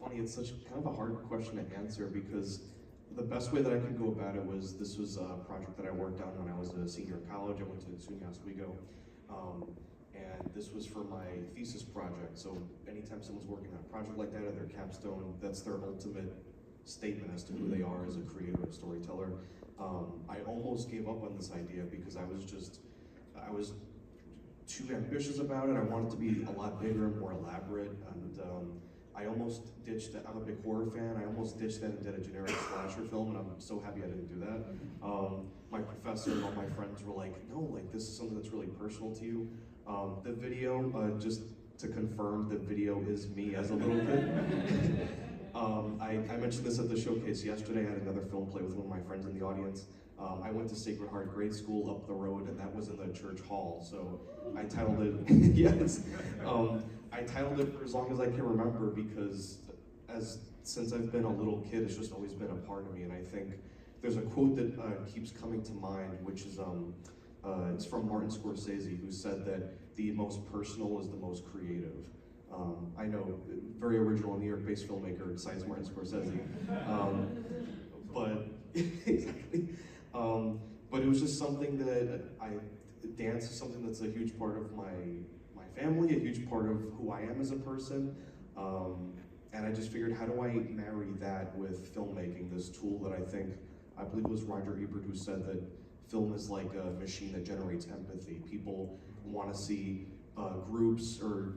funny, it's such kind of a hard question to answer because the best way that I could go about it was, this was a project that I worked on when I was a senior in college. I went to SUNY Oswego, and this was for my thesis project. So anytime someone's working on a project like that or their capstone, that's their ultimate statement as to who they are as a creator and storyteller. I almost gave up on this idea because I was too ambitious about it. I wanted to be a lot bigger and more elaborate, and I almost ditched that. I'm a big horror fan. I almost ditched that and did a generic slasher film, and I'm so happy I didn't do that. My professor and all my friends were like, no, like this is something that's really personal to you. The video, just to confirm, the video is me as a little kid. I mentioned this at the showcase yesterday. I had another film play with one of my friends in the audience. I went to Sacred Heart Grade School up the road, and that was in the church hall. So I titled it, yes. I titled it for as long as I can remember because since I've been a little kid, it's just always been a part of me. And I think there's a quote that keeps coming to mind, which is it's from Martin Scorsese, who said that the most personal is the most creative. I know, very original New York-based filmmaker, besides Martin Scorsese. But exactly. But it was just something that dance is something that's a huge part of my family, a huge part of who I am as a person. And I just figured, how do I marry that with filmmaking, this tool that I believe it was Roger Ebert who said that film is like a machine that generates empathy. People want to see groups or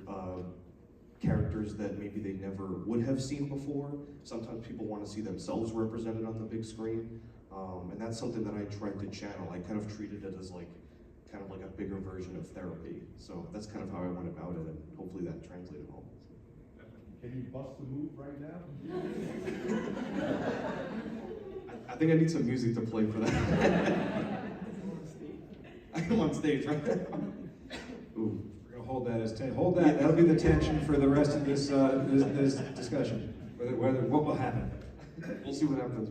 characters that maybe they never would have seen before. Sometimes people want to see themselves represented on the big screen. And that's something that I tried to channel. I kind of treated it as kind of like a bigger version of therapy. So that's kind of how I went about it, and hopefully that translated home. Can you bust the move right now? I think I need some music to play for that. I'm on stage right now. Ooh. We're gonna hold that as tension. Hold that. That'll be the tension for the rest of this this discussion. What will happen? We'll see what happens.